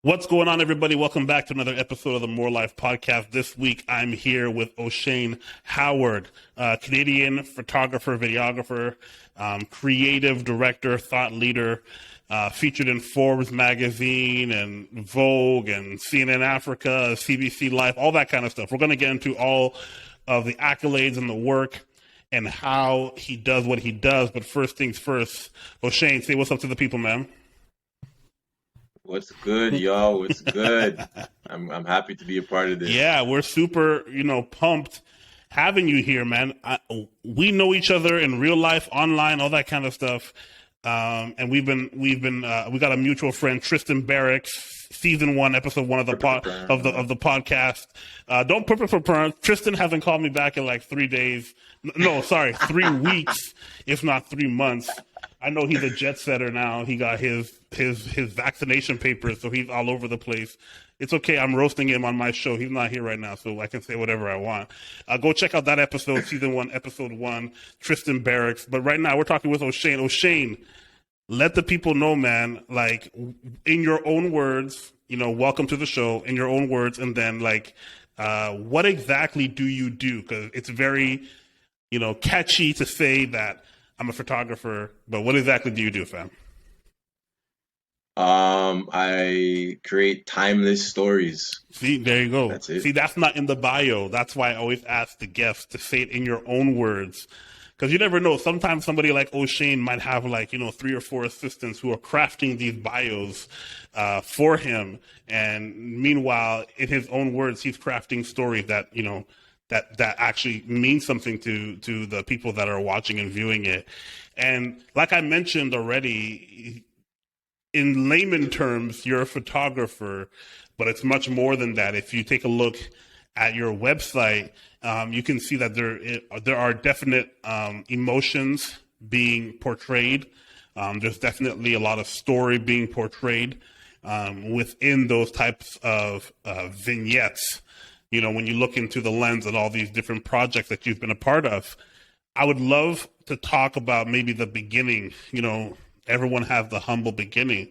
What's going on, everybody? Welcome back to another episode of the More Life Podcast. This week, I'm here with Oshayne Howard, Canadian photographer, videographer, creative director, thought leader, featured in Forbes magazine and Vogue and CNN Africa, CBC Life, all that kind of stuff. We're going to get into all of the accolades and the work and how he does what he does. But first things first, Oshayne, say what's up to the people, man. What's good, y'all? What's good? I'm happy to be a part of this. Yeah, we're super, pumped having you here, man. We know each other in real life, online, all that kind of stuff. And we got a mutual friend, Tristan Barracks, season 1, episode 1 of the podcast. Don't put it for Pern. Tristan hasn't called me back in like 3 days. No, sorry, 3 weeks, if not 3 months. I know he's a jet setter now. He got his vaccination papers, so he's all over the place. It's okay. I'm roasting him on my show. He's not here right now, so I can say whatever I want. Go check out that episode, season 1, episode 1, Tristan Barracks. But right now, we're talking with Oshayne. Oshayne, let the people know, man, like, in your own words, welcome to the show, in your own words, and then, like, what exactly do you do? Because it's very, catchy to say that I'm a photographer, but what exactly do you do, fam? I create timeless stories. See, there you go. That's it. See, that's not in the bio. That's why I always ask the guests to say it in your own words. Because you never know. Sometimes somebody like Oshayne might have 3 or 4 assistants who are crafting these bios for him. And meanwhile, in his own words, he's crafting stories that, that actually means something to the people that are watching and viewing it. And like I mentioned already, in layman terms, you're a photographer, but it's much more than that. If you take a look at your website, you can see that there are definite emotions being portrayed. There's definitely a lot of story being portrayed within those types of vignettes. When you look into the lens of all these different projects that you've been a part of, I would love to talk about maybe the beginning. Everyone has the humble beginning.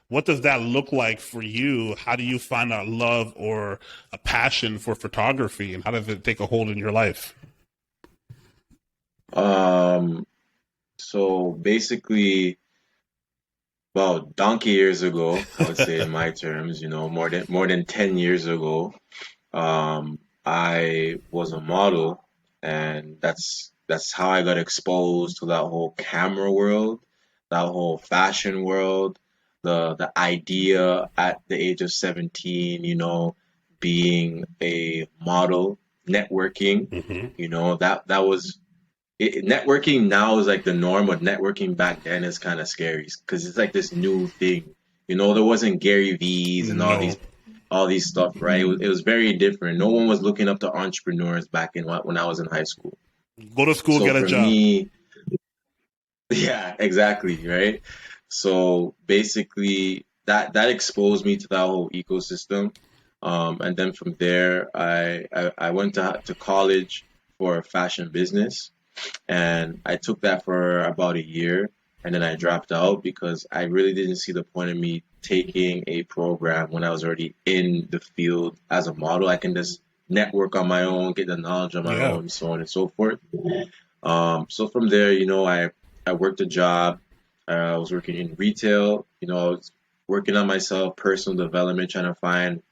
What does that look like for you? How do you find a love or a passion for photography, and how does it take a hold in your life? So basically, about donkey years ago, I would say in my terms, more than 10 years ago, I was a model, and that's how I got exposed to that whole camera world, that whole fashion world, the idea at the age of 17, being a model, networking, that was it. Networking now is like the norm, but networking back then is kind of scary because it's like this new thing. There wasn't Gary V's and all these stuff, right? It was very different. No one was looking up to entrepreneurs back when I was in high school. Go to school, So get a for job. me, yeah, exactly, right? So basically, that exposed me to that whole ecosystem, and then from there, I went to college for fashion business, and I took that for about a year, and then I dropped out because I really didn't see the point of me taking a program when I was already in the field as a model. I can just network on my own, get the knowledge on my Yeah. own, so on and so forth. So from there, I worked a job. I was working in retail. I was working on myself, personal development, trying to find,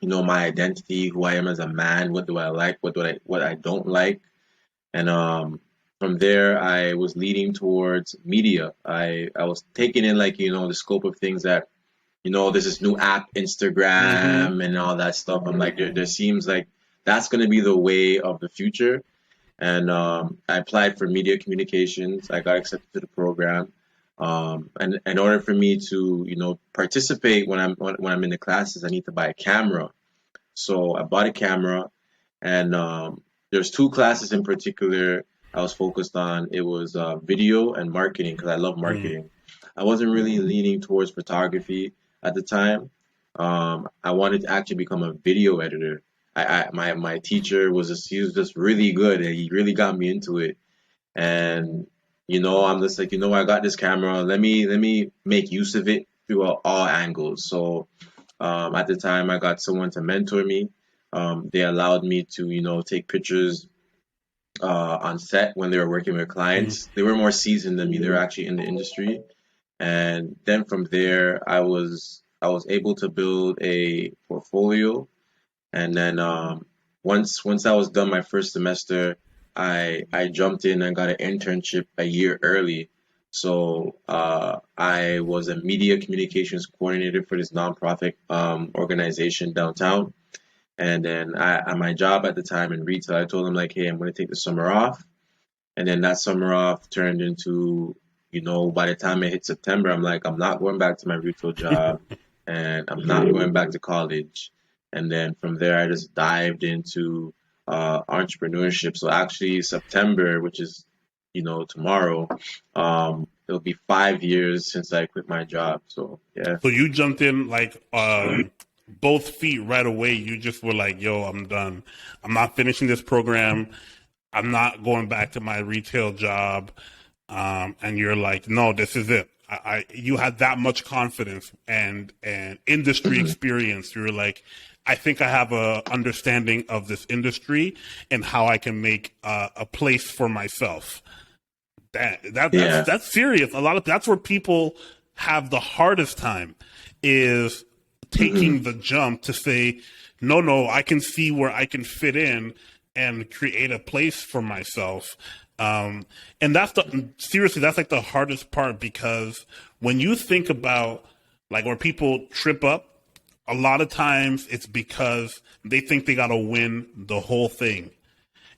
my identity, who I am as a man, what do I like, what I don't like, and from there, I was leading towards media. I was taking in the scope of things that, there's this new app, Mm-hmm. Instagram, and all that stuff. I'm like, there seems like that's going to be the way of the future. And I applied for media communications. I got accepted to the program. And in order for me to, participate when I'm in the classes, I need to buy a camera. So I bought a camera, and there's 2 classes in particular I was focused on. It was video and marketing because I love Mm. marketing. I wasn't really leaning towards photography at the time. I wanted to actually become a video editor. My teacher he was just really good, and he really got me into it. And I'm just like, I got this camera. Let me make use of it through all angles. So At the time, I got someone to mentor me. They allowed me to, take pictures on set when they were working with Mm. clients. They were more seasoned than me. They were actually in the industry. And then from there, I was able to build a portfolio. And then once I was done my first semester, I jumped in and got an internship a year early. So I was a media communications coordinator for this nonprofit organization downtown. And then at my job at the time in retail, I told them like, hey, I'm going to take the summer off. And then that summer off turned into, by the time it hit September, I'm like, I'm not going back to my retail job and I'm not going back to college. And then from there, I just dived into entrepreneurship. So actually, September, which is, tomorrow, it'll be 5 years since I quit my job. So, yeah. So you jumped in like both feet right away. You just were like, "Yo, I'm done. I'm not finishing this program. I'm not going back to my retail job." And you're like, "No, this is it." You had that much confidence and industry Mhm. experience. You were like, "I think I have a understanding of this industry and how I can make a place for myself." Yeah. That's serious. A lot of that's where people have the hardest time is Hmm. taking the jump to say, no, I can see where I can fit in and create a place for myself. And that's seriously, that's like the hardest part because when you think about like where people trip up, a lot of times it's because they think they got to win the whole thing.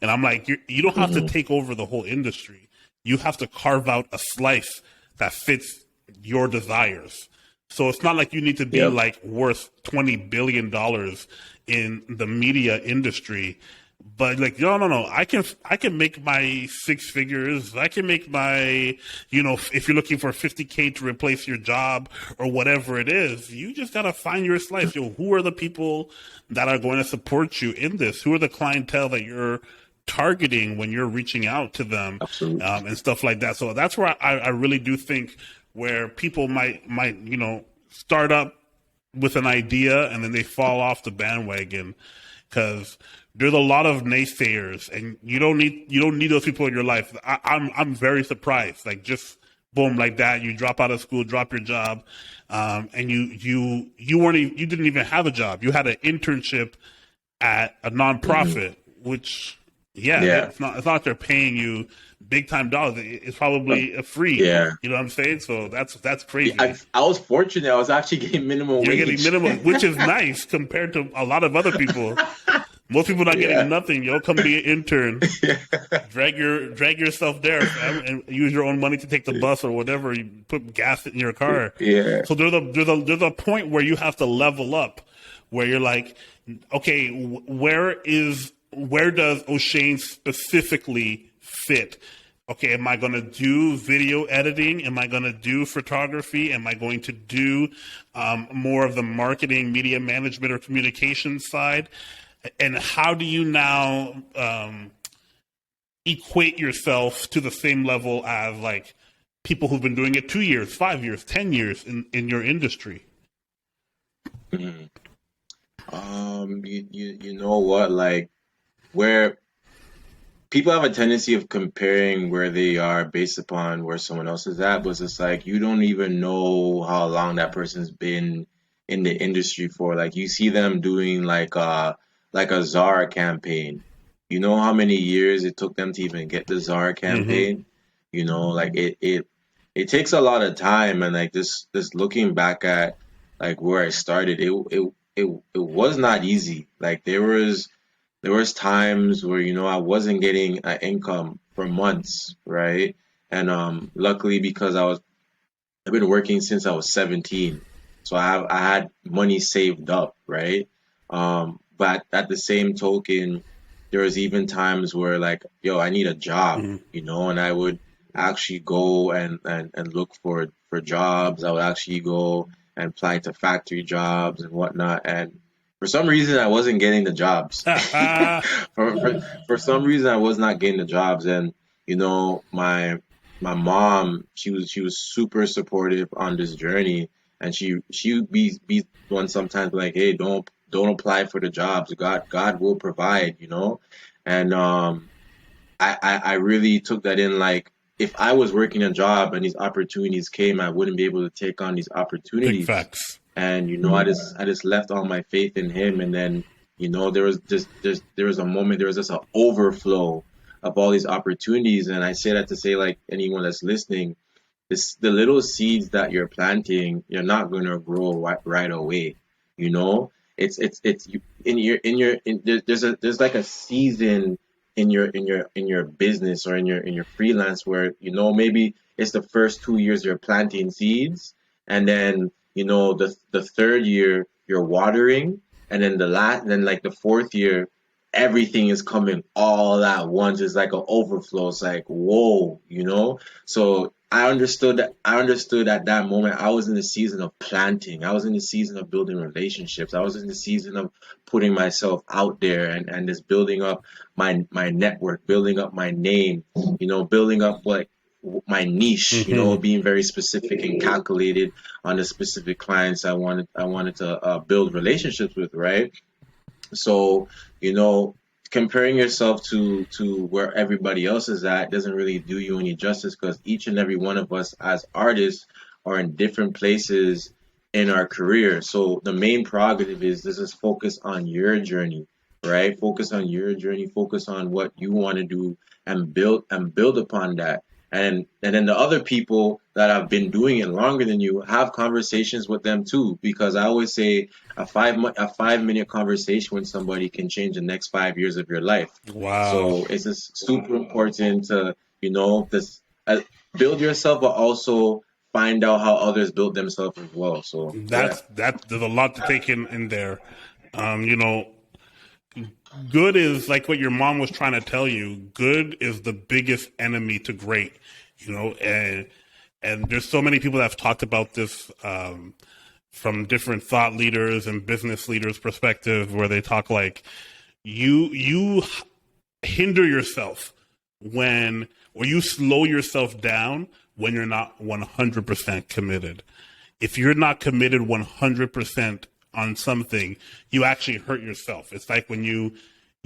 And I'm like, you don't have to Hmm. take over the whole industry. You have to carve out a slice that fits your desires. So it's not like you need to be Yep. like worth $20 billion in the media industry, but like no, I can make my six figures. I can make my if you're looking for 50K to replace your job or whatever it is, you just gotta find your slice. Who are the people that are going to support you in this? Who are the clientele that you're targeting when you're reaching out to them Absolutely. and stuff like that. So that's where I really do think where people might start up with an idea and then they fall off the bandwagon because there's a lot of naysayers and you don't need those people in your life. I'm very surprised. Like just boom like that, you drop out of school, drop your job, and you didn't even have a job. You had an internship at a Hmm. nonprofit, which yeah, Yeah. it's not like they're paying you big time dollars. It's probably a free. Yeah. You know what I'm saying? So that's Yeah, I, crazy. I was fortunate. I was actually getting minimum You're getting wage. minimum, which is nice compared to a lot of other people. Most people not getting Yeah. nothing. Yo, come be an intern. Drag yourself there, fam, and use your own money to take the bus or whatever. You put gas in your car. Yeah. So there's a point where you have to level up, where you're like, okay, where does Oshayne specifically fit? Okay, am I going to do video editing? Am I going to do photography? Am I going to do more of the marketing, media management, or communication side? And how do you now equate yourself to the same level as like people who've been doing it 2 years, 5 years, 10 years in your industry? Mhm. You know what? Like where people have a tendency of comparing where they are based upon where someone else is at, but it's just like you don't even know how long that person's been in the industry for. Like you see them doing like a Zara campaign. You know how many years it took them to even get the Zara Mm-hmm. campaign? Like it takes a lot of time and like this looking back at like where I started, it was not easy. Like there was times where I wasn't getting an income for months, right? And luckily because I've been working since I was 17, so I had money saved up, right? But at the same token, there was even times where like, yo, I need a job, Mm-hmm. and I would actually go and look for jobs. I would actually go and apply to factory jobs and whatnot. And for some reason, I wasn't getting the jobs. For some reason, I was not getting the jobs, and my mom, she was super supportive on this journey, and she would be one sometimes like, hey, don't apply for the jobs. God will provide, you know. And I really took that in, like, if I was working a job and these opportunities came, I wouldn't be able to take on these Big opportunities. facts. And I just left all my faith in him, and then there was a moment, there was just an overflow of all these opportunities. And I say that to say, like, anyone that's listening, it's the little seeds that you're planting, you're not gonna grow right away. You know, it's you, there's like a season in your business or in your freelance where, maybe it's the first 2 years you're planting seeds, and then the third year you're watering, and then like the fourth year everything is coming all at once. It's like an overflow. It's like, whoa, so I understood at that moment. I was in the season of planting. I was in the season of building relationships. I was in the season of putting myself out there, and just building up my network, building up my name, building up what my niche, Hmm. being very specific and calculated on the specific clients I wanted to build relationships with, right? So, comparing yourself to where everybody else is at doesn't really do you any justice, because each and every one of us as artists are in different places in our career. So the main prerogative is this is focus on your journey, right? Focus on your journey, focus on what you want to do, and build upon that. And then the other people that have been doing it longer than you, have conversations with them too, because I always say a 5 minute conversation with somebody can change the next 5 years of your life. Wow. So it's just super important to, this uh, build yourself, but also find out how others build themselves as well. So yeah. That there's a lot to take in there. You know, good is like what your mom was trying to tell you. Good is the biggest enemy to great. And there's so many people that have talked about this, from different thought leaders and business leaders' perspective, where they talk like you hinder yourself when, or you slow yourself down when you're not 100% committed. If you're not committed 100% on something, you actually hurt yourself. It's like when you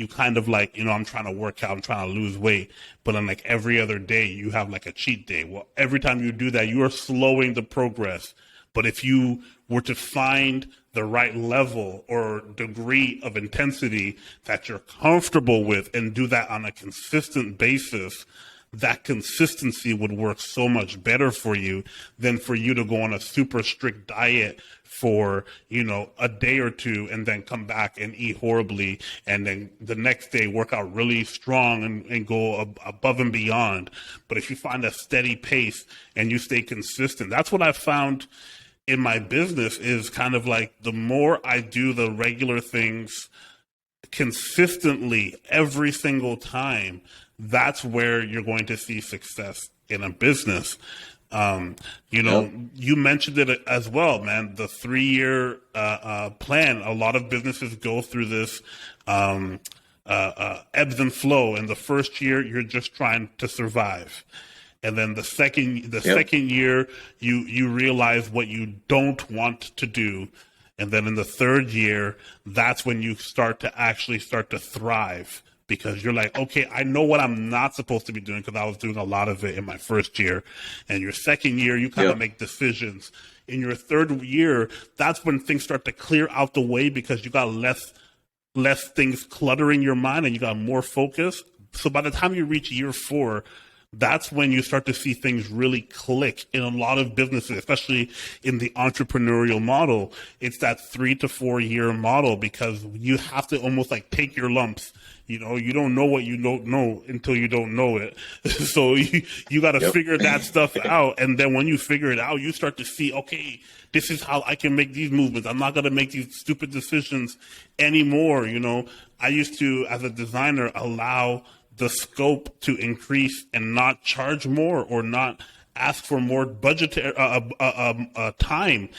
kind of like, I'm trying to work out, I'm trying to lose weight, but on like every other day you have like a cheat day. Well, every time you do that, you are slowing the progress. But if you were to find the right level or degree of intensity that you're comfortable with and do that on a consistent basis, that consistency would work so much better for you than for you to go on a super strict diet for, a day or two and then come back and eat horribly, and then the next day work out really strong and go above and beyond. But if you find a steady pace and you stay consistent, that's what I've found in my business, is kind of like the more I do the regular things consistently every single time, that's where you're going to see success in a business. Yep. You mentioned it as well, man. The 3 year plan. A lot of businesses go through this ebbs and flow. And the first year, you're just trying to survive. And then the Yep. second year, you realize what you don't want to do. And then in the third year, that's when you start to thrive, because you're like, okay, I know what I'm not supposed to be doing, because I was doing a lot of it in my first year. And your second year, you kind of Yep. make decisions. In your third year, that's when things start to clear out the way, because you got less things cluttering your mind and you got more focus. So by the time you reach year four, that's when you start to see things really click in a lot of businesses, especially in the entrepreneurial model. It's that 3 to 4 year model, because you have to almost like take your lumps. You don't know what you don't know until you don't know it. So you got to Yep. figure that stuff out. And then when you figure it out, you start to see, okay, this is how I can make these movements. I'm not going to make these stupid decisions anymore. I used to, as a designer, allow the scope to increase and not charge more, or not ask for more budgetary time,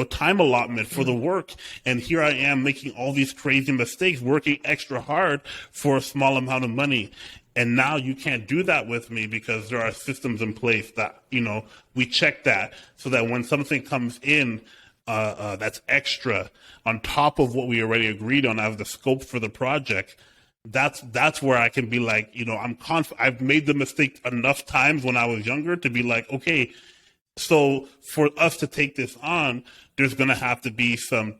time allotment for the work. And here I am making all these crazy mistakes, working extra hard for a small amount of money. And now you can't do that with me, because there are systems in place that, we check that, so that when something comes in, that's extra on top of what we already agreed on as the scope for the project, that's where I can be like, I've made the mistake enough times when I was younger to be like, okay, so for us to take this on, there's going to have to be some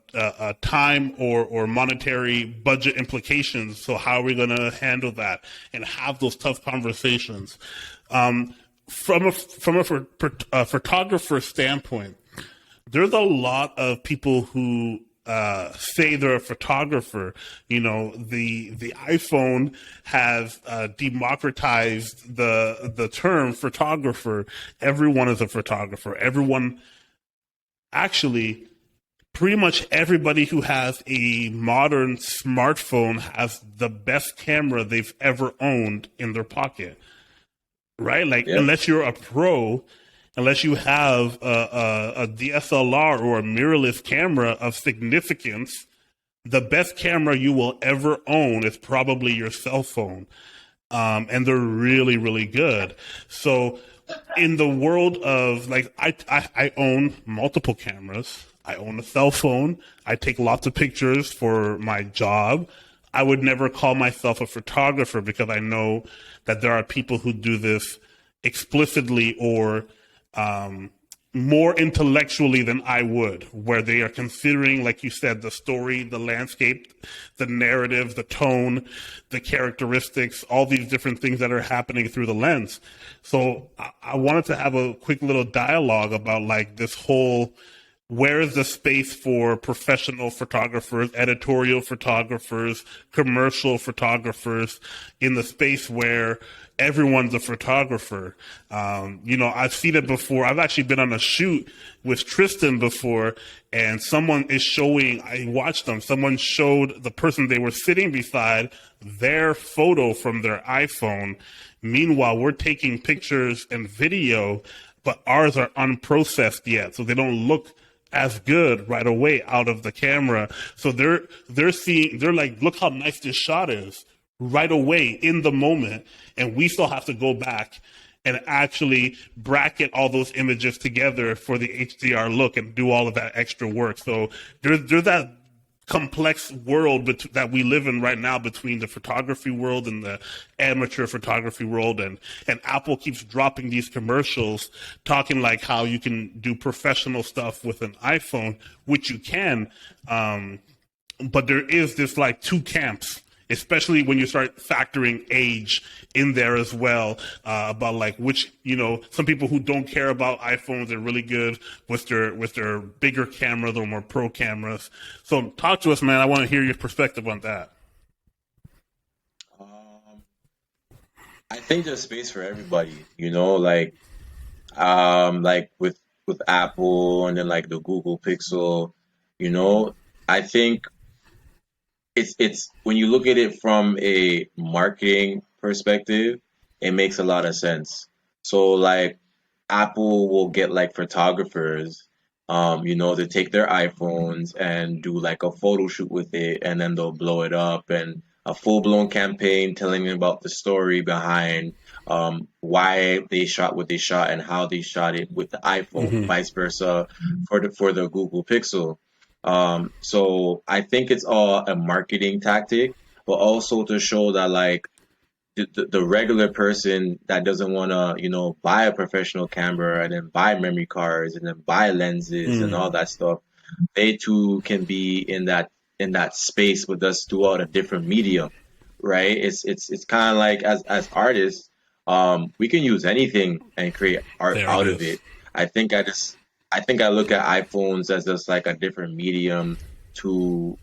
time or monetary budget implications. So how are we going to handle that and have those tough conversations? From a photographer standpoint, there's a lot of people who say they're a photographer. The iPhone has democratized the term photographer. Everyone is a photographer. Everyone, actually, pretty much everybody who has a modern smartphone has the best camera they've ever owned in their pocket, right? Like, Yeah. unless you're a pro, unless you have a DSLR or a mirrorless camera of significance, the best camera you will ever own is probably your cell phone. And they're really, really good. So, in the world of like, I own multiple cameras. I own a cell phone. I take lots of pictures for my job. I would never call myself a photographer because I know that there are people who do this explicitly or more intellectually than I would, where they are considering, like you said, the story, the landscape, the narrative, the tone, the characteristics, all these different things that are happening through the lens. So I wanted to have a quick little dialogue about like this whole, where is the space for professional photographers, editorial photographers, commercial photographers in the space where everyone's a photographer? I've seen it before. I've actually been on a shoot with Tristan before, and someone is showing, I watched them, someone showed the person they were sitting beside their photo from their iPhone. Meanwhile, we're taking pictures and video, but ours are unprocessed yet, so they don't look as good right away out of the camera. So they're like, look how nice this shot is right away in the moment. And we still have to go back and actually bracket all those images together for the HDR look and do all of that extra work. So there's that complex world that we live in right now between the photography world and the amateur photography world, and Apple keeps dropping these commercials talking like how you can do professional stuff with an iPhone, which you can, but there is this like two camps, especially when you start factoring age in there as well, about like which, some people who don't care about iPhones are really good with their bigger camera, their more pro cameras. So talk to us, man. I want to hear your perspective on that. Um, I think there's space for everybody, like with Apple and then like the Google Pixel, you know, I think it's when you look at it from a marketing perspective, it makes a lot of sense. So like Apple will get like photographers, to take their iPhones and do like a photo shoot with it, and then they'll blow it up and a full-blown campaign telling them about the story behind why they shot what they shot and how they shot it with the iPhone, Mm-hmm. vice versa for the Google Pixel. So I think it's all a marketing tactic, but also to show that like the regular person that doesn't want to, buy a professional camera and then buy memory cards and then buy lenses and all Mm. that stuff, they too can be in that space with us throughout a different medium, right? It's kind of like as artists, we can use anything and create art There it out of is. it. I think I look at iPhones as just like a different medium to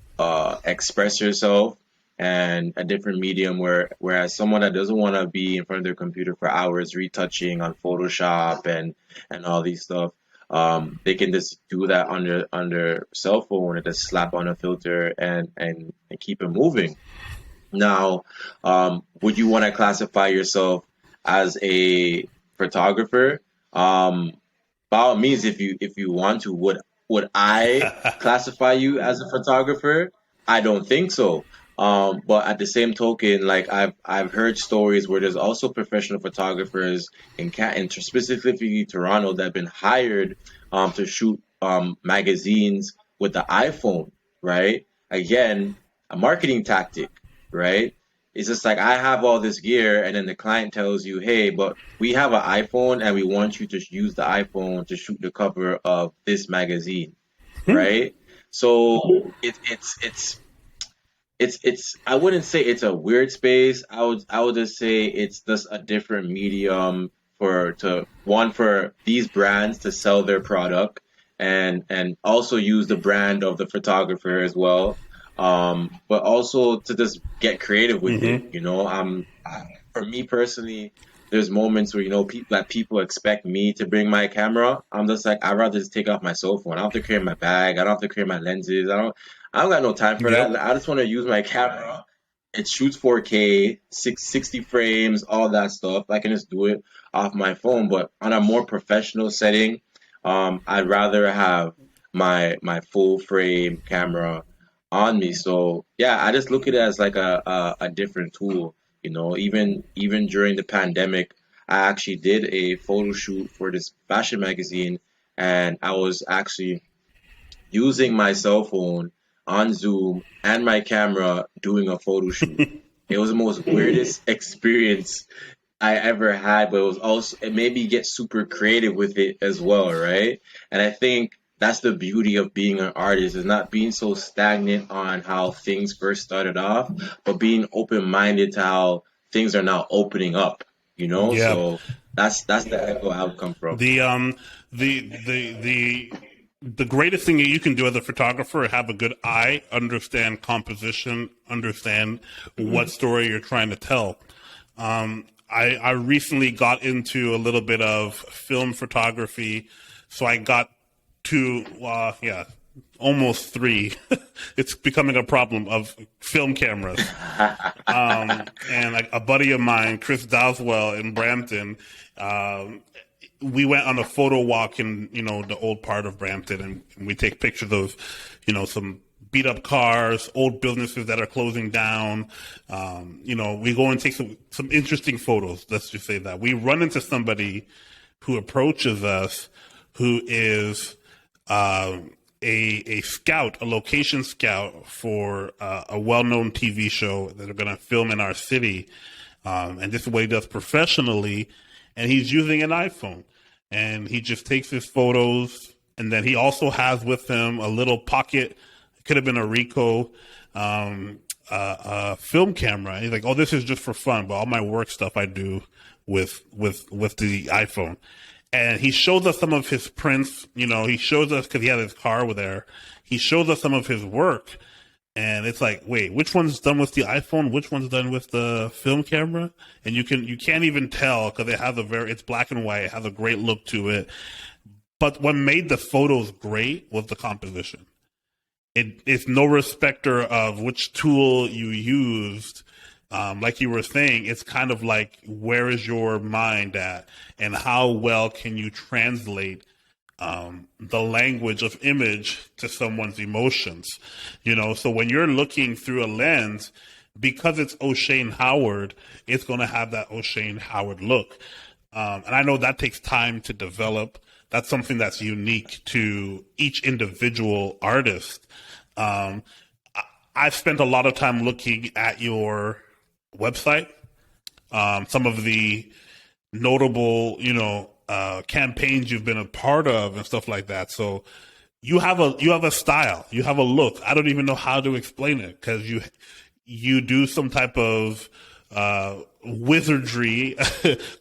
express yourself, and a different medium whereas someone that doesn't want to be in front of their computer for hours retouching on Photoshop and all these stuff, they can just do that on their cell phone and just slap on a filter and keep it moving. Now, would you want to classify yourself as a photographer? By all means, if you want to, would I classify you as a photographer? I don't think so. But at the same token, like I've heard stories where there's also professional photographers in specifically Toronto that have been hired to shoot magazines with the iPhone, right? Again, a marketing tactic, right? It's just like I have all this gear, and then the client tells you, "Hey, but we have an iPhone, and we want you to use the iPhone to shoot the cover of this magazine," right? So it's I wouldn't say it's a weird space. I would just say it's just a different medium for these brands to sell their product and also use the brand of the photographer as well. But also to just get creative with it, Mm-hmm. you know. For me personally, there's moments where people expect me to bring my camera. I'm just like I'd rather just take off my cell phone. I don't have to carry my bag. I don't have to carry my lenses. I don't got no time for that. Yep. I just want to use my camera. It shoots 4K, 60 frames, all that stuff. I can just do it off my phone. But on a more professional setting, I'd rather have my full frame camera on me. So yeah, I just look at it as like a different tool. You know, even during the pandemic, I actually did a photo shoot for this fashion magazine, and I was actually using my cell phone on Zoom and my camera doing a photo shoot. It was the most weirdest experience I ever had, but it made me get super creative with it as well, right? And I think that's the beauty of being an artist is not being so stagnant on how things first started off, but being open minded to how things are now opening up, you know? Yeah. So that's the angle I would come from. The the greatest thing that you can do as a photographer have a good eye, understand composition, understand what Hmm. story you're trying to tell. I recently got into a little bit of film photography, so I got to yeah, almost three. It's becoming a problem of film cameras. And a buddy of mine, Chris Doswell in Brampton, um, we went on a photo walk in the old part of Brampton, and we take pictures of some beat up cars, old businesses that are closing down. We go and take some interesting photos. Let's just say that we run into somebody who approaches us, who is a scout, a location scout for a well-known TV show that are going to film in our city, and this is what he does professionally. And he's using an iPhone, and he just takes his photos, and then he also has with him a little pocket. It could have been a Ricoh film camera. He's like, "Oh, this is just for fun, but all my work stuff I do with the iPhone." And he shows us some of his prints. He shows us because he had his car over there. He shows us some of his work, and it's like, wait, which one's done with the iPhone? Which one's done with the film camera? And you can't even tell because it's black and white. It has a great look to it. But what made the photos great was the composition. It's no respecter of which tool you used. Like you were saying, it's kind of like, where is your mind at, and how well can you translate the language of image to someone's emotions? So when you're looking through a lens, because it's Oshayne Howard, it's going to have that Oshayne Howard look. And I know that takes time to develop. That's something that's unique to each individual artist. Um, I've spent a lot of time looking at your website, some of the notable, campaigns you've been a part of and stuff like that. So you have a style, you have a look. I don't even know how to explain it because you do some type of wizardry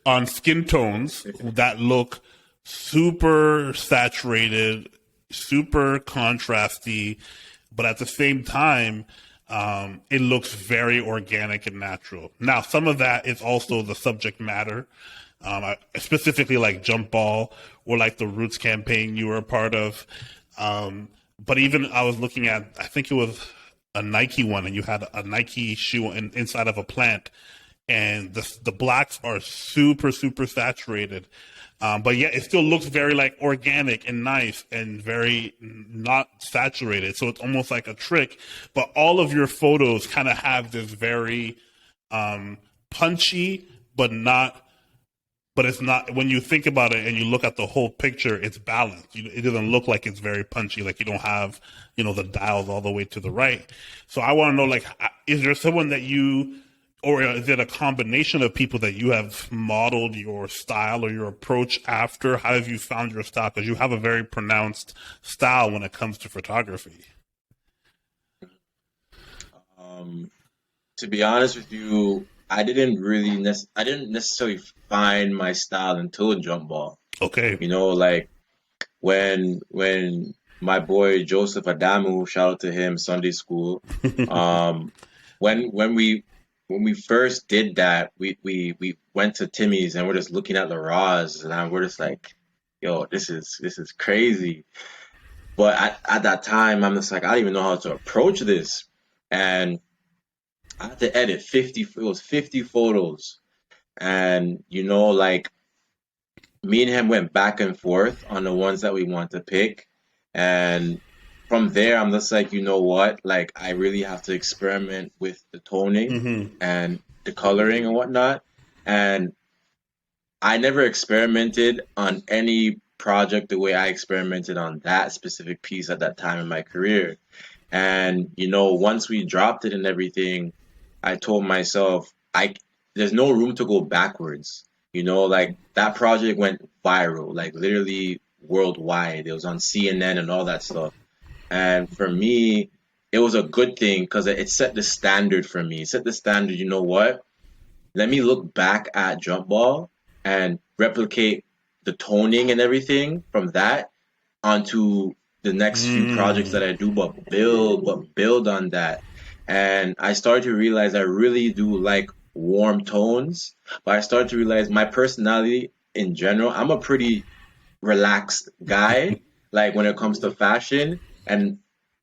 on skin tones that look super saturated, super contrasty, but at the same time, it looks very organic and natural. Now, some of that is also the subject matter. I specifically like Jump Ball or like the Roots campaign you were a part of. But even I was looking at, I think it was a Nike one, and you had a Nike shoe inside of a plant, and the blacks are super super saturated. But yet it still looks very like organic and nice and very not saturated. So it's almost like a trick. But all of your photos kind of have this very punchy, but not but it's not. When you think about it and you look at the whole picture, it's balanced. It doesn't look like it's very punchy. Like you don't have, the dials all the way to the right. So I want to know, like, is there someone that you, or is it a combination of people that you have modeled your style or your approach after? How have you found your style? Because you have a very pronounced style when it comes to photography. To be honest with you, I didn't necessarily find my style until jump ball. Okay. Like when my boy Joseph Adamu, shout out to him, Sunday school. Um, when we first did that, we went to Timmy's and we're just looking at the raws and we're just like, yo, this is crazy. But at that time, I'm just like, I don't even know how to approach this. And I had to edit 50, it was 50 photos. And, like me and him went back and forth on the ones that we want to pick. And from there, I'm just like, you know what? Like, I really have to experiment with the toning Mm-hmm. and the coloring and whatnot. And I never experimented on any project the way I experimented on that specific piece at that time in my career. And once we dropped it and everything, I told myself, there's no room to go backwards. Like that project went viral, like literally worldwide. It was on CNN and all that stuff. And for me, it was a good thing because it set the standard for me. It set the standard, you know what? Let me look back at Jump Ball and replicate the toning and everything from that onto the next few projects that I do, but build on that. And I started to realize I really do like warm tones, but I started to realize my personality in general, I'm a pretty relaxed guy, like when it comes to fashion. And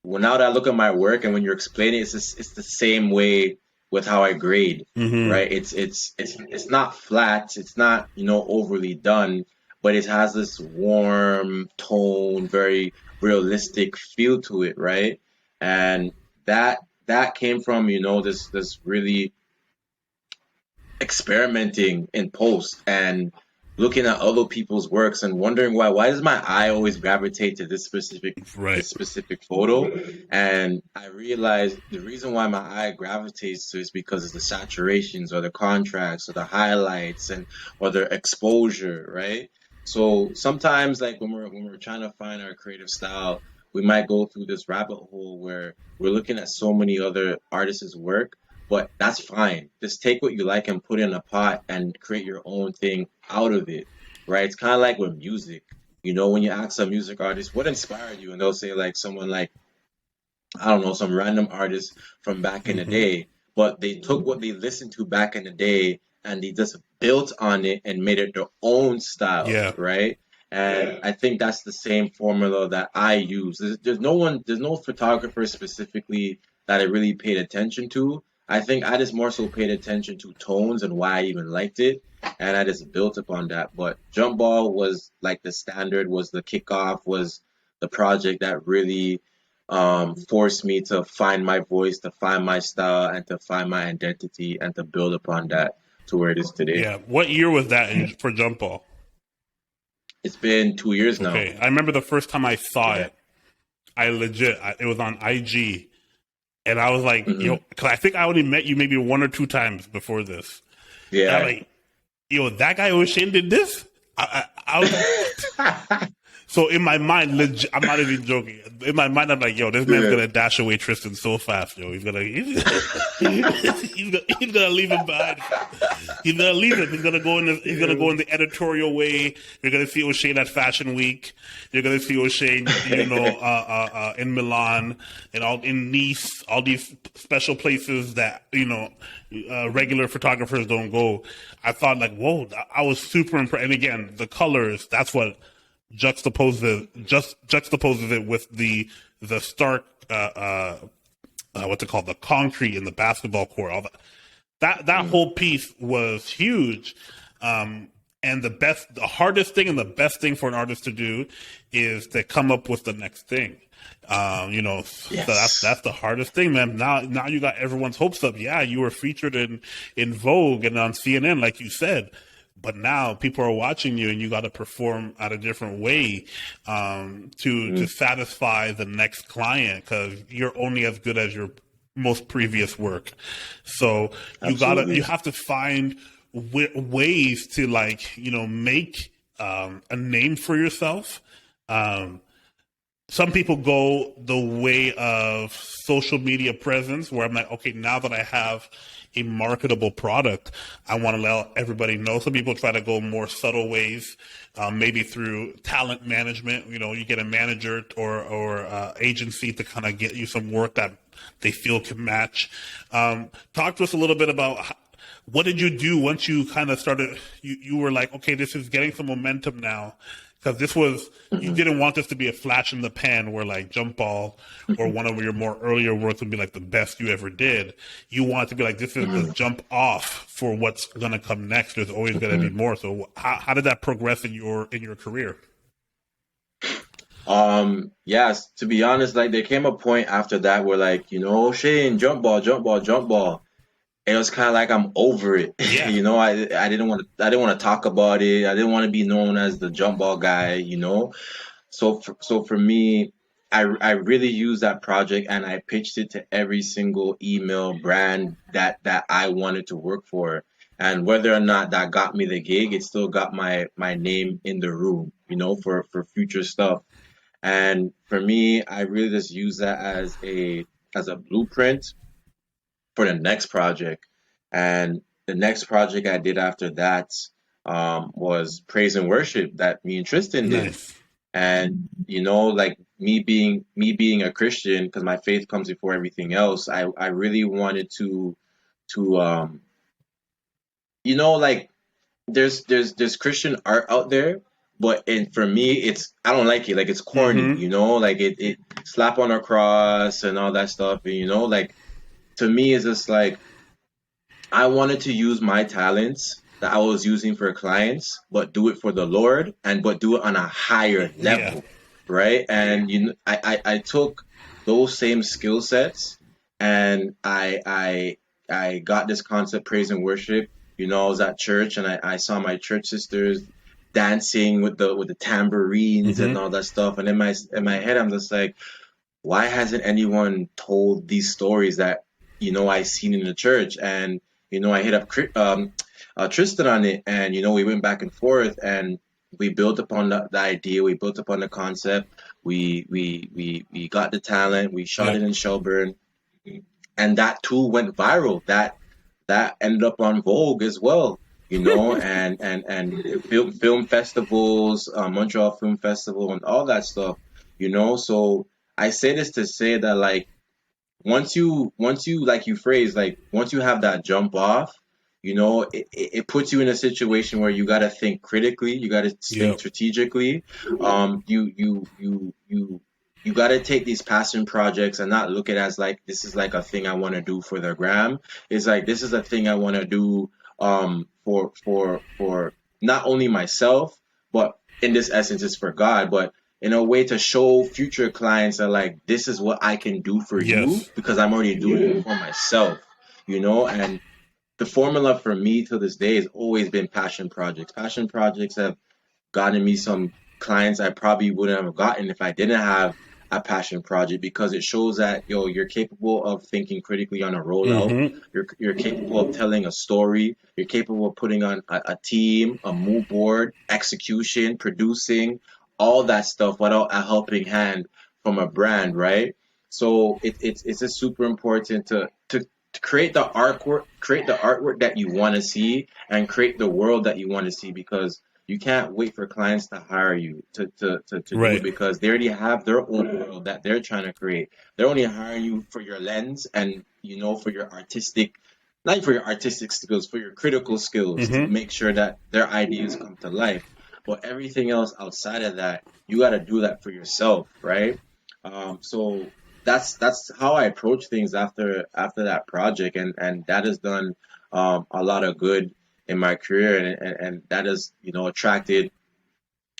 now that I look at my work and when you're explaining, it's the same way with how I grade, Mm-hmm. right? It's not flat, it's not overly done, but it has this warm tone, very realistic feel to it, right? And that came from this really experimenting in post and looking at other people's works and wondering why does my eye always gravitate to Right. this specific photo. And I realized the reason why my eye gravitates to is because of the saturations or the contrasts or the highlights and or the exposure, right? So sometimes like when we're trying to find our creative style, we might go through this rabbit hole where we're looking at so many other artists' work, but that's fine. Just take what you like and put it in a pot and create your own thing out of it, right? It's kind of like with music. When you ask a music artist, what inspired you? And they'll say like someone like, I don't know, some random artist from back in the Mm-hmm. day, but they took what they listened to back in the day and they just built on it and made it their own style, Yeah. right? And I think that's the same formula that I use. There's no photographer specifically that I really paid attention to. I think I just more so paid attention to tones and why I even liked it, and I just built upon that. But Jump Ball was like the standard, was the kickoff, was the project that really forced me to find my voice, to find my style, and to find my identity, and to build upon that to where it is today. Yeah. What year was that for Jump Ball? It's been 2 years now. Okay. I remember the first time I saw Yeah. it. It was on IG, and I was like, Hmm. because I think I only met you maybe one or two times before this. And I'm Yeah. like, that guy Oshayne did this. I was So in my mind, legit, I'm not even joking. In my mind, I'm like, this man's Yeah. gonna dash away Tristan so fast, he's gonna leave him behind. He's gonna leave him. He's gonna go in the editorial way. You're gonna see Oshayne at Fashion Week. You're gonna see Oshayne, in Milan and all in Nice, all these special places that regular photographers don't go. I thought like, whoa, I was super impressed. And again, the colors. That's what juxtaposes it with the stark what's it called, the concrete in the basketball court. All that whole piece was huge. And the hardest thing and the best thing for an artist to do is to come up with the next thing. So Yes. that's the hardest thing, man. Now you got everyone's hopes up. Yeah, you were featured in Vogue and on CNN, like you said. But now people are watching you, and you got to perform at a different way to satisfy the next client, because you're only as good as your most previous work. So you Absolutely. have to find ways to, like, make a name for yourself. Um, some people go the way of social media presence, where I'm like, okay, now that I have a marketable product, I want to let everybody know. Some people try to go more subtle ways, maybe through talent management. You get a manager or agency to kind of get you some work that they feel can match. Talk to us a little bit about what did you do once you kind of started. You were like, okay, this is getting some momentum now. Because you Hmm. didn't want this to be a flash in the pan where, like, Jump Ball or one of your more earlier works would be like the best you ever did. You want it to be like, this is the Hmm. jump off for what's going to come next. There's always going to be Hmm. more. So how did that progress in your career? Yes, to be honest, like there came a point after that where like, Shane, jump ball, jump ball, jump ball. It was kind of like I'm over it. Yeah. I didn't want to talk about it. I didn't want to be known as the jump ball guy. So for me, I really used that project and I pitched it to every single email brand that I wanted to work for. And whether or not that got me the gig, it still got my name in the room, for future stuff. And for me, I really just use that as a blueprint for the next project. And the next project I did after that was praise and worship that me and Tristan did. Nice. And like me being a Christian, because my faith comes before everything else. I really wanted to like there's Christian art out there, but and for me I don't like it. Like it's corny, Mm-hmm. like it slap on a cross and all that stuff. And like to me it's just like I wanted to use my talents that I was using for clients, but do it for the Lord and but do it on a higher Yeah. level, right? And I took those same skill sets and I got this concept praise and worship. I was at church and I saw my church sisters dancing with the tambourines and Mm-hmm. all that stuff. And in my head I'm just like, why hasn't anyone told these stories that I seen in the church? And I hit up Tristan on it, and we went back and forth, and we built upon the idea, we built upon the concept, we got the talent, we shot Yeah. it in Shelburne, and that too went viral. That ended up on Vogue as well. And film festivals, Montreal Film Festival, and all that stuff. So I say this to say that like once you like you phrase like once you have that jump off, it puts you in a situation where you got to think critically, you got to think Yep. strategically. You got to take these passion projects and not look at it as like this is like a thing I want to do for the gram. It's like this is a thing I want to do for not only myself, but in this essence it's for God, but in a way to show future clients that like this is what I can do for you Yes. because I'm already doing it for myself, and the formula for me to this day has always been passion projects. Passion projects have gotten me some clients I probably wouldn't have gotten if I didn't have a passion project because it shows that you're capable of thinking critically on a rollout. Mm-hmm. You're capable of telling a story. You're capable of putting on a team, a mood board, execution, producing, all that stuff without a helping hand from a brand, right? So it's just super important to create the artwork that you want to see and create the world that you want to see because you can't wait for clients to hire you to do it Right. because they already have their own world that they're trying to create. They're only hiring you for your lens and for your artistic, not for your artistic skills, for your critical skills to Mm-hmm. make sure that their ideas come to life. But everything else outside of that, you got to do that for yourself, right? So that's how I approach things after that project, and that has done a lot of good in my career, and that has attracted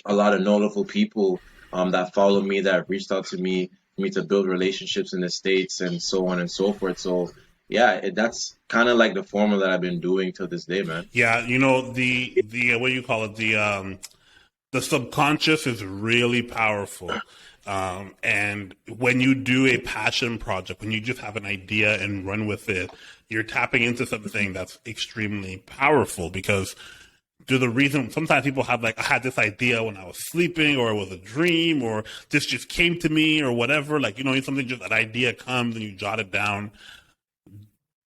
a lot of notable people that follow me, that have reached out to me for me to build relationships in the States and so on and so forth. So yeah, that's kind of like the formula that I've been doing till this day, man. Yeah, you know, the what do you call it? The subconscious is really powerful. And when you do a passion project, when you just have an idea and run with it, you're tapping into something that's extremely powerful because the reason sometimes people have like, I had this idea when I was sleeping, or it was a dream, or this just came to me, or whatever. Like, you know, something just an idea comes and you jot it down.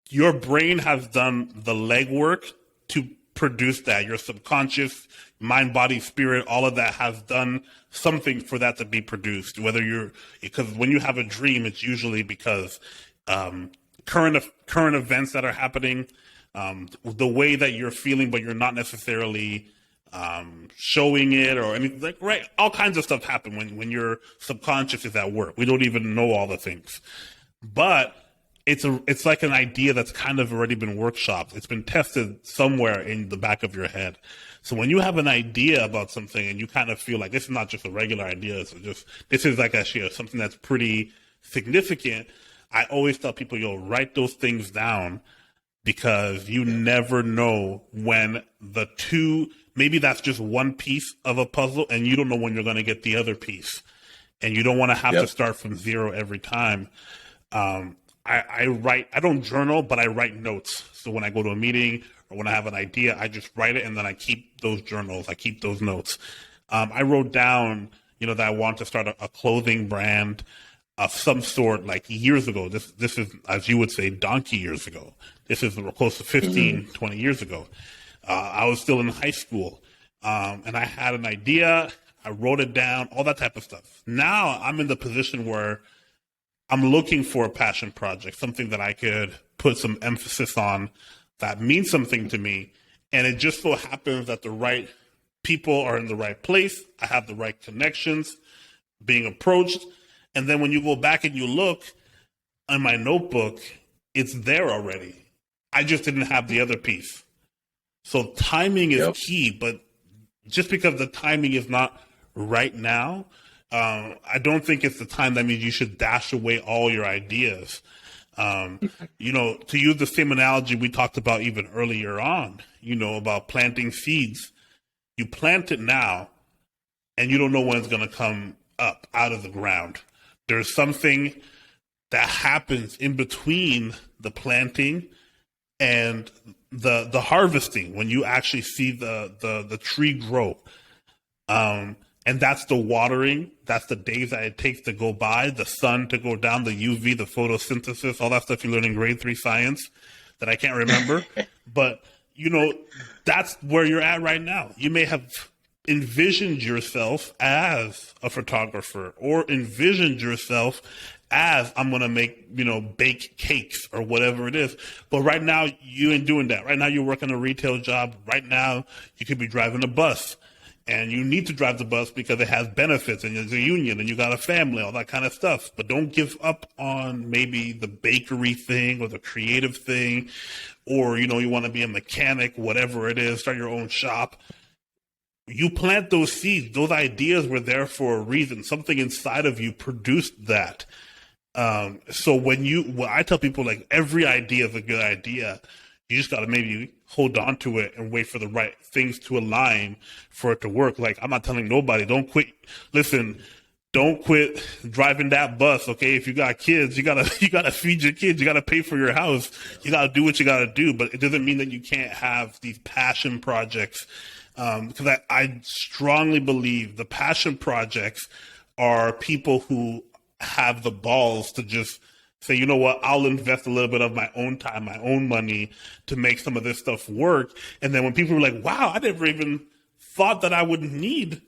Your brain has done the legwork to produce that. Your subconscious, mind, body, spirit, all of that has done something for that to be produced. Because when you have a dream, it's usually because current events that are happening, the way that you're feeling, but you're not necessarily showing it or anything. Like, right, all kinds of stuff happen when your subconscious is at work. We don't even know all the things, but it's like an idea that's kind of already been workshopped. It's been tested somewhere in the back of your head. So when you have an idea about something and you kind of feel like this is not just a regular idea, this is like actually something that's pretty significant. I always tell people, write those things down, because you never know when maybe that's just one piece of a puzzle and you don't know when you're going to get the other piece. And you don't want to have to Yep. start from zero every time. I write, I don't journal, but I write notes. So when I go to a meeting or when I have an idea, I just write it and then I keep those journals. I keep those notes. I wrote down, that I want to start a clothing brand of some sort like years ago. This is, as you would say, donkey years ago. This is close to Hmm. 15, 20 years ago. I was still in high school. And I had an idea. I wrote it down, all that type of stuff. Now I'm in the position where I'm looking for a passion project, something that I could put some emphasis on that means something to me. And it just so happens that the right people are in the right place. I have the right connections being approached. And then when you go back and you look on my notebook, it's there already. I just didn't have the other piece. So timing is Yep. key, but just because the timing is not right now, I don't think it's the time that means you should dash away all your ideas. Um, to use the same analogy we talked about even earlier on, about planting seeds. You plant it now, and you don't know when it's going to come up out of the ground. There's something that happens in between the planting and the harvesting when you actually see the tree grow. And that's the watering. That's the days that it takes to go by, the sun to go down, the UV, the photosynthesis, all that stuff you learn in grade 3 science that I can't remember. But, that's where you're at right now. You may have envisioned yourself as a photographer or envisioned yourself as I'm going to make, bake cakes or whatever it is. But right now, you ain't doing that. Right now, you're working a retail job. Right now, you could be driving a bus. And you need to drive the bus because it has benefits and there's a union and you got a family, all that kind of stuff. But don't give up on maybe the bakery thing or the creative thing, or, you want to be a mechanic, whatever it is, start your own shop. You plant those seeds. Those ideas were there for a reason. Something inside of you produced that. So when I tell people, like, every idea is a good idea, you just got to maybe hold on to it and wait for the right things to align for it to work. Like, I'm not telling nobody, don't quit. Listen, don't quit driving that bus. Okay. If you got kids, you gotta feed your kids. You gotta pay for your house. You gotta do what you gotta do, but it doesn't mean that you can't have these passion projects. Because I strongly believe the passion projects are people who have the balls to just say, you know what, I'll invest a little bit of my own time, my own money to make some of this stuff work. And then when people are like, wow, I never even thought that I would need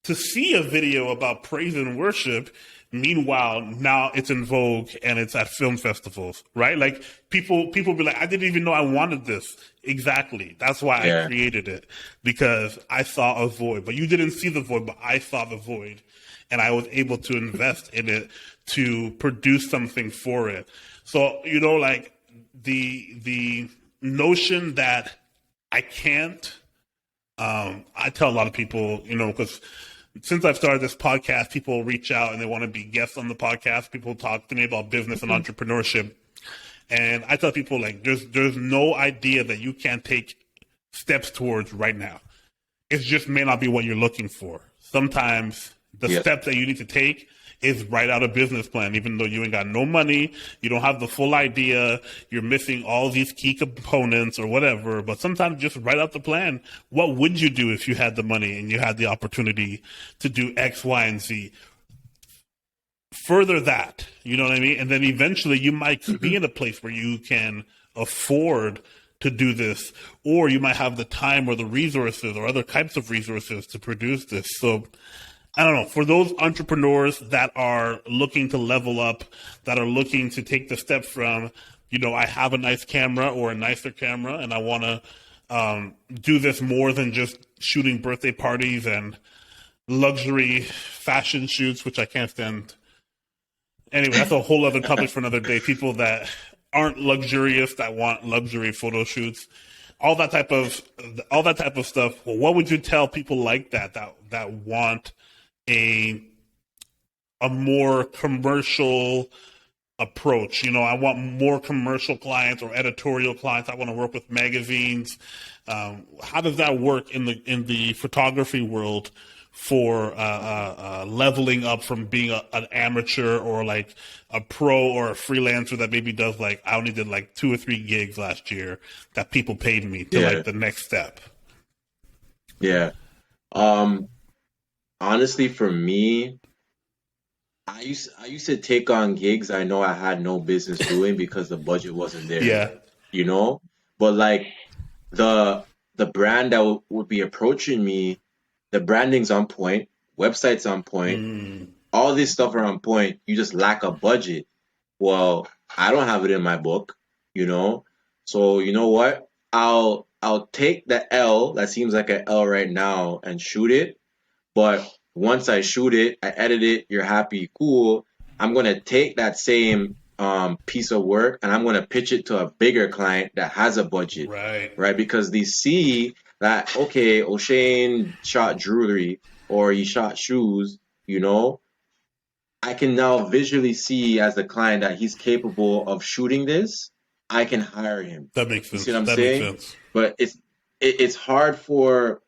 to see a video about praise and worship. Meanwhile, now it's in vogue and it's at film festivals, right? Like people be like, I didn't even know I wanted this. Exactly. That's why I Yeah. created it, because I saw a void, but you didn't see the void, but I saw the void and I was able to invest in it to produce something for it. So, like the notion that I can't, I tell a lot of people, because since I've started this podcast, people reach out and they want to be guests on the podcast. People talk to me about business and entrepreneurship. And I tell people like there's no idea that you can't take steps towards right now. It just may not be what you're looking for. Sometimes the Yeah. steps that you need to take is write out a business plan, even though you ain't got no money, you don't have the full idea, you're missing all these key components or whatever. But sometimes just write out the plan. What would you do if you had the money and you had the opportunity to do X, Y, and Z? Further that, you know what I mean? And then eventually you might be in a place where you can afford to do this, or you might have the time or the resources or other types of resources to produce this. So I don't know, for those entrepreneurs that are looking to level up, that are looking to take the step from, I have a nice camera or a nicer camera and I want to do this more than just shooting birthday parties and luxury fashion shoots, which I can't stand. Anyway, that's a whole other topic for another day. People that aren't luxurious, that want luxury photo shoots, all that type of stuff. Well, what would you tell people like that want a more commercial approach? I want more commercial clients or editorial clients. I want to work with magazines. How does that work in the photography world for leveling up from being an amateur or like a pro or a freelancer that maybe does like, I only did like 2 or 3 gigs last year that people paid me to like the next step? Yeah. Honestly, for me, I used to take on gigs I know I had no business doing because the budget wasn't there. Yeah. But like the brand that would be approaching me, the branding's on point, website's on point, all this stuff are on point. You just lack a budget. Well, I don't have it in my book, you know. So you know what? I'll take the L that seems like an L right now and shoot it. But once I shoot it, I edit it, you're happy, cool. I'm gonna take that same piece of work and I'm gonna pitch it to a bigger client that has a budget, Right. right? Because they see that, okay, Oshayne shot jewelry or he shot shoes, I can now visually see as the client that he's capable of shooting this. I can hire him. That makes You sense. see what I'm That saying? makes sense. But it's hard for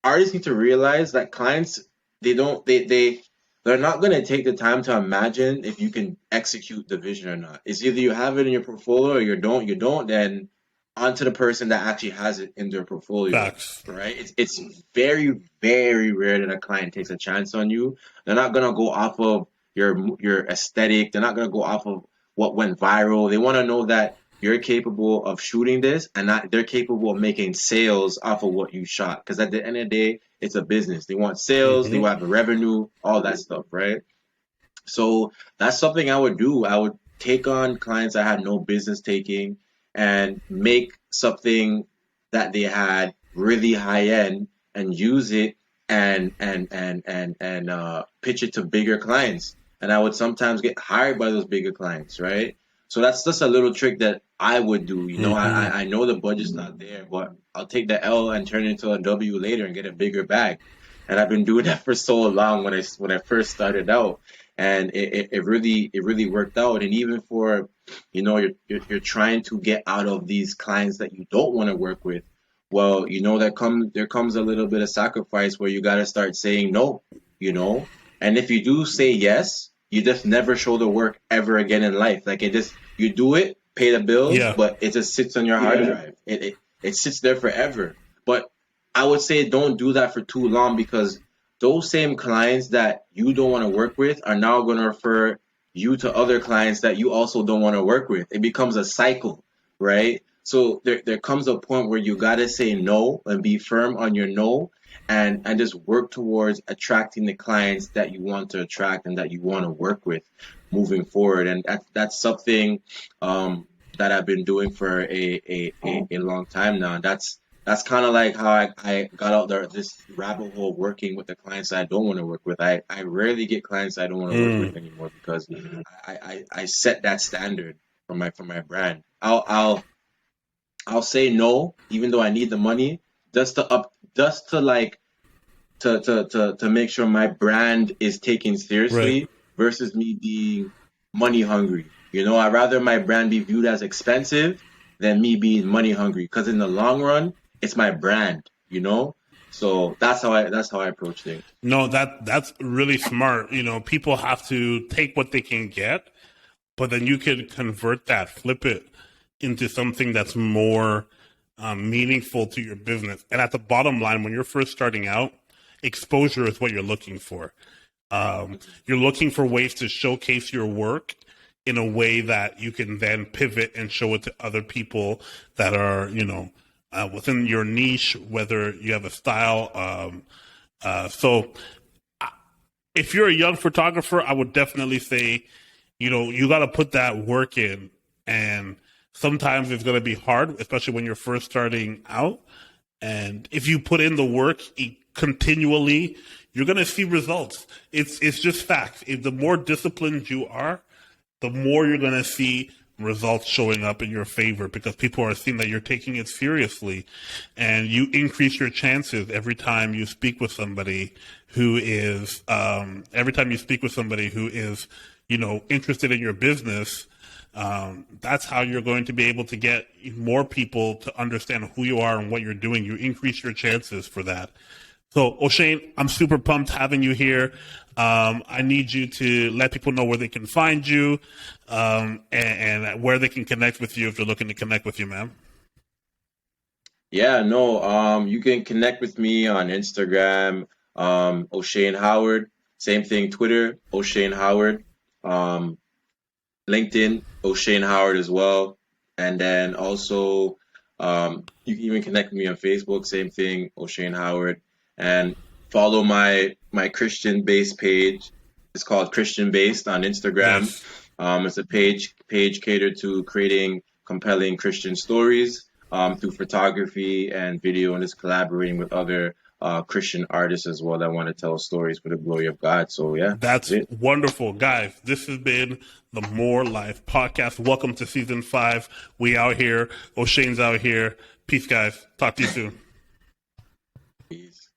artists need to realize that clients, they're not going to take the time to imagine if you can execute the vision or not. It's either you have it in your portfolio or you don't, then onto the person that actually has it in their portfolio. Facts. Right? It's very, very rare that a client takes a chance on you. They're not going to go off of your aesthetic. They're not going to go off of what went viral. They want to know that you're capable of shooting this and that they're capable of making sales off of what you shot. Because at the end of the day, it's a business. They want sales, they want revenue, all that stuff, right? So that's something I would do. I would take on clients I had no business taking and make something that they had really high end and use it and pitch it to bigger clients. And I would sometimes get hired by those bigger clients, right? So that's just a little trick that I would do. I know the budget's not there, but I'll take the L and turn it into a W later and get a bigger bag. And I've been doing that for so long when I first started out, and it really worked out. And even for you're trying to get out of these clients that you don't want to work with. Well, there comes a little bit of sacrifice where you got to start saying no. And if you do say yes, you just never show the work ever again in life. Like you do it, pay the bills, but it just sits on your hard drive. It sits there forever. But I would say don't do that for too long, because those same clients that you don't want to work with are now going to refer you to other clients that you also don't want to work with. It becomes a cycle, right? So there comes a point where you got to say no and be firm on your no, and just work towards attracting the clients that you want to attract and that you want to work with moving forward. And that's something that I've been doing for a long time now. That's kind of like how I got out there, this rabbit hole, working with the clients I don't want to work with. I rarely get clients I don't want to work with anymore, because I set that standard for my brand. I'll say no, even though I need the money, just to make sure my brand is taken seriously, Right. versus me being money hungry. You know, I'd rather my brand be viewed as expensive than me being money hungry. Because in the long run, it's my brand. You know, so that's how I approach things. No, that's really smart. You know, people have to take what they can get, but then you could convert that, flip it into something that's more meaningful to your business. And at the bottom line, when you're first starting out, exposure is what you're looking for. You're looking for ways to showcase your work in a way that you can then pivot and show it to other people that are, within your niche, whether you have a style. So if you're a young photographer, I would definitely say, you got to put that work in. And sometimes it's going to be hard, especially when you're first starting out. And if you put in the work continually, you're going to see results. It's just facts. The more disciplined you are, the more you're going to see results showing up in your favor, because people are seeing that you're taking it seriously, and you increase your chances every time you speak with somebody who is interested in your business. That's how you're going to be able to get more people to understand who you are and what you're doing. You increase your chances for that. So, Oshayne, I'm super pumped having you here. I need you to let people know where they can find you, and where they can connect with you if they're looking to connect with you, man. Yeah, no, you can connect with me on Instagram, Oshayne Howard. Same thing, Twitter, Oshayne Howard. Um, LinkedIn, Oshayne Howard as well. And then also, you can even connect with me on Facebook, same thing, Oshayne Howard. And follow my Christian based page. It's called Christian Based on Instagram. Yes. It's a page catered to creating compelling Christian stories through photography and video, and just collaborating with other Christian artists as well that want to tell stories for the glory of God. So yeah, that's That's it. wonderful. Guys, this has been the More Life Podcast. Welcome to season 5. We out here. Oshayne's out here. Peace, guys. Talk to you soon. Peace.